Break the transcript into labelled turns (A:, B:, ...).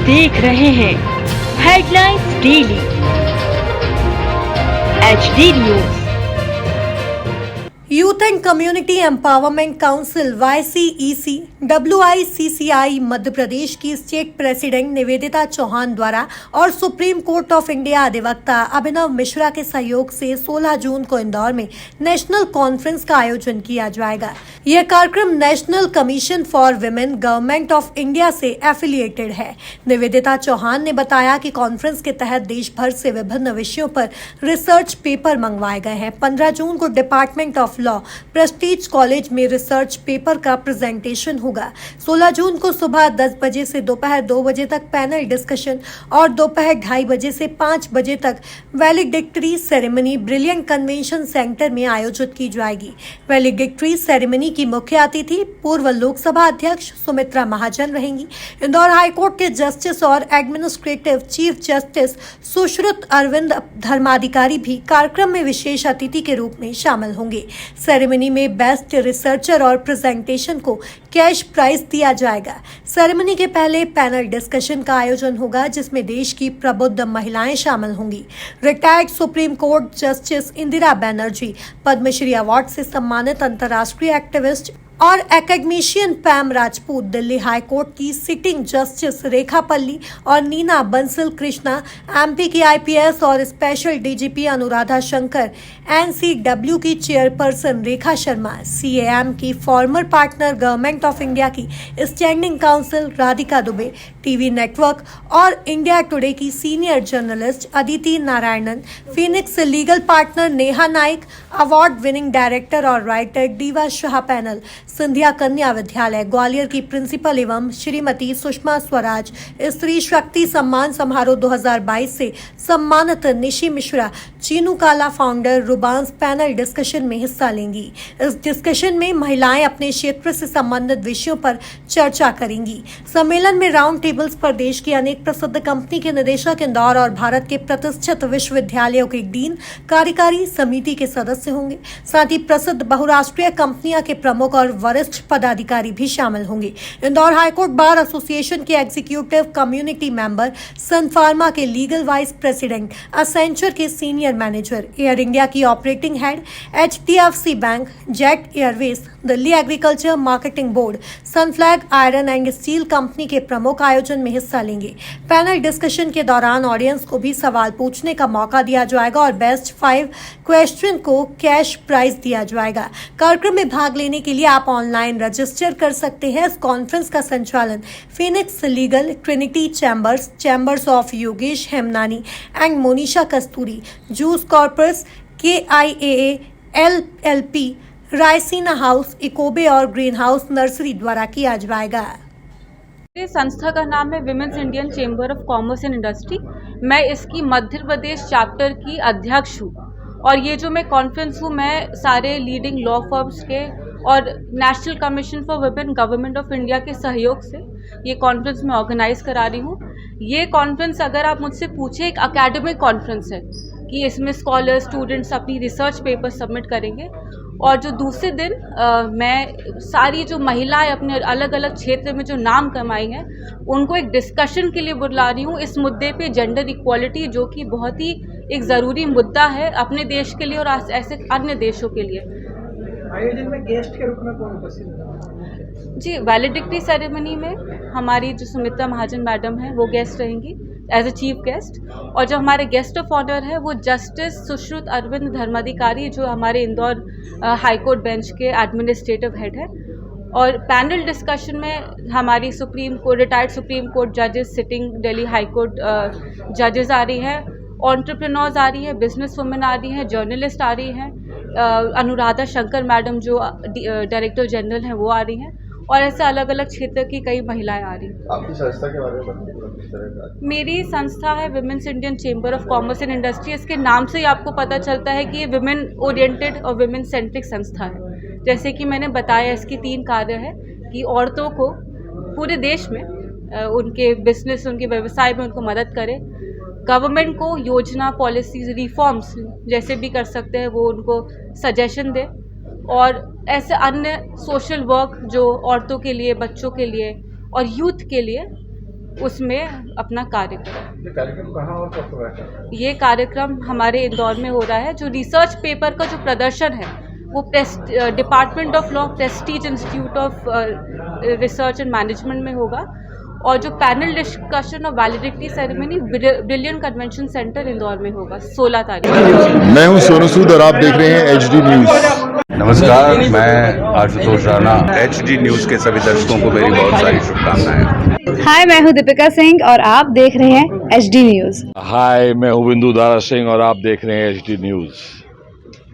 A: देख रहे हैं headlines daily HD news.
B: Youth and community empowerment council YCEC WICCI Madhya Pradesh की स्टेट प्रेसिडेंट निवेदिता चौहान द्वारा और सुप्रीम कोर्ट ऑफ इंडिया अधिवक्ता अभिनव मिश्रा के सहयोग से 16 जून को इंदौर में नेशनल कॉन्फ्रेंस का आयोजन किया जाएगा। यह कार्यक्रम national commission for women government of India से एफिलिएटेड है। निवेदिता चौहान ने बताया कि कॉन्फ्रेंस के तहत देश भर से विभिन्न विषयों पर रिसर्च पेपर मंगवाए गए हैं। 15 जून को department of law Prestige college में रिसर्च पेपर का प्रेजेंटेशन होगा। 16 जून को सुबह 10 बजे से दोपहर 2 बजे तक पैनल डिस्कशन और दोपहर 2:30 बजे से 5 बजे तक valedictory ceremony brilliant convention centre में आयोजित की जाएगी। वैलिडिक्टरी सेरेमनी की मुख्य अतिथि पूर्व लोकसभा अध्यक्ष सुमित्रा महाजन रहेंगी। इंदौर हाईकोर्ट के जस्टिस और administrative chief justice Sushrut Arvind Dharmadhikari भी कार्यक्रम में विशेष अतिथि के रूप में शामिल होंगे। सेरेमनी में बेस्ट रिसर्चर और प्रेजेंटेशन को कैश प्राइज दिया जाएगा। सेरेमनी के पहले पैनल डिस्कशन का आयोजन होगा जिसमें देश की प्रबुद्ध महिलाएं शामिल होंगी। Retired supreme court justice Indira Banerjee, Padmashri award से सम्मानित अंतर्राष्ट्रीय एक्टिविस्ट और academician Pam Rajput, Delhi high court की सिटिंग जस्टिस रेखा पल्ली और नीना बंसल कृष्णा, MP की IPS और special DGP Anuradha Shankar, NCW की चेयरपर्सन रेखा शर्मा, CAM की former partner government of India की standing counsel Radhika Dubey, TV network और इंडिया टुडे की senior journalist Aditi Narayanan, Phoenix legal partner Neha Naik, award winning director और राइटर डीवा शाह पैनल, सिंधिया कन्या विद्यालय ग्वालियर की प्रिंसिपल एवं श्रीमती सुषमा स्वराज, स्त्री शक्ति सम्मान समारोह 2022 से सम्मानित निशी मिश्रा, चीनू काला फाउंडर रुबांस पैनल डिस्कशन में हिस्सा लेंगी। इस डिस्कशन में महिलाएं अपने क्षेत्र से संबंधित विषयों पर चर्चा करेंगी। सम्मेलन में राउंड टेबल्स पर देश की अनेक प्रसिद्ध कंपनी के निदेशक, इंदौर और भारत के प्रतिष्ठित विश्वविद्यालयों के डीन, कार्यकारी समिति के सदस्य होंगे। साथ ही प्रसिद्ध बहुराष्ट्रीय कंपनियां के प्रमुख और वरिष्ठ पदाधिकारी भी शामिल होंगे। इंदौर हाईकोर्ट बार एसोसिएशन के एग्जीक्यूटिव कम्युनिटी मेंबर, सन फार्मा के लीगल वाइस प्रेसिडेंट, असेंचर के सीनियर मैनेजर, एयर इंडिया की operating head, HDFC bank, jet Airways, Delhi agriculture marketing board, Sunflag iron and steel company के प्रमुख आयोजन में हिस्सा लेंगे। पैनल डिस्कशन के दौरान ऑडियंस को भी सवाल पूछने का मौका दिया जाएगा और बेस्ट 5 क्वेश्चन को कैश प्राइज दिया जाएगा। कार्यक्रम में भाग लेने के लिए आप ऑनलाइन रजिस्टर कर सकते हैं। इस कॉन्फ्रेंस का संचालन Phoenix legal, Trinity Chambers, Chambers of Yogesh Hemnani and Monisha Kasturi, जूस Corpus, KIAA LLP, Raisina House, इकोबे और ग्रीन हाउस नर्सरी द्वारा किया जाएगा।
C: संस्था का नाम है women's Indian chamber of commerce and industry. मैं इसकी मध्य प्रदेश चैप्टर की अध्यक्ष हूँ और ये जो मैं कॉन्फ्रेंस हूँ, मैं सारे लीडिंग लॉ फर्म्स के और national commission for women government of India के सहयोग से ये कॉन्फ्रेंस मैं ऑर्गेनाइज करा रही हूँ। ये कॉन्फ्रेंस, अगर आप मुझसे पूछे, एक एकेडमिक कॉन्फ्रेंस है कि इसमें स्कॉलर स्टूडेंट्स अपनी रिसर्च पेपर सबमिट करेंगे और जो दूसरे दिन मैं सारी जो महिलाएं अपने अलग अलग क्षेत्र में जो नाम कमाई हैं उनको एक डिस्कशन के लिए बुला रही हूँ इस मुद्दे पे, जेंडर इक्वालिटी, जो कि बहुत ही एक ज़रूरी मुद्दा है अपने देश के लिए और ऐसे अन्य देशों के लिए।
D: आयोजन में गेस्ट के रूप में कौन उपस्थित होगा?
C: जी, वैलिडिक्टरी सेरेमनी में हमारी जो सुमित्रा महाजन मैडम हैं वो गेस्ट रहेंगी एज ए चीफ गेस्ट, और जो हमारे गेस्ट ऑफ ऑनर है वो जस्टिस सुश्रुत अरविंद धर्माधिकारी, जो हमारे इंदौर हाईकोर्ट बेंच के एडमिनिस्ट्रेटिव हेड है। और पैनल डिस्कशन में हमारी रिटायर्ड सुप्रीम कोर्ट जजेस, सिटिंग दिल्ली हाई कोर्ट जजेस आ रही हैं, एंटरप्रेन्योर्स आ रही है, बिजनेस वुमेन आ रही हैं, जर्नलिस्ट आ रही हैं, अनुराधा शंकर मैडम जो डायरेक्टर जनरल हैं वो आ रही हैं, और ऐसे अलग अलग क्षेत्र की कई महिलाएं आ रही हैं।
E: आपकी संस्था के बारे में बताइए, किस तरह का?
C: मेरी संस्था है women's Indian chamber of commerce and industry. इसके नाम से ही आपको पता चलता है कि ये विमेन ओरिएंटेड और विमेन सेंट्रिक संस्था है। जैसे कि मैंने बताया, इसकी 3 कार्य है कि औरतों को पूरे देश में उनके बिजनेस, उनके व्यवसाय में उनको मदद करे, गवर्नमेंट को योजना, पॉलिसीज, रिफॉर्म्स जैसे भी कर सकते हैं वो उनको सजेशन दे, और ऐसे अन्य सोशल वर्क जो औरतों के लिए, बच्चों के लिए और यूथ के लिए उसमें अपना कार्य करें।
E: ये कार्यक्रम कहाँ और कब होगा?
C: ये कार्यक्रम हमारे इंदौर में हो रहा है। जो रिसर्च पेपर का जो प्रदर्शन है वो department of law Prestige institute of research and management में होगा, और जो पैनल डिस्कशन और validity ceremony brilliant convention centre Indore में होगा 16 तारीख को।
F: मैं हूं सोनू सूद और आप देख रहे हैं HD न्यूज।
G: नमस्कार, मैं आशुतोष राणा। HD न्यूज के सभी दर्शकों को मेरी बहुत सारी शुभकामनाएं।
H: हाय, मैं हूं दीपिका सिंह और आप देख रहे हैं HD न्यूज।
F: हाय, मैं हूं बिंदु दारा सिंह और आप देख रहे हैं HD न्यूज।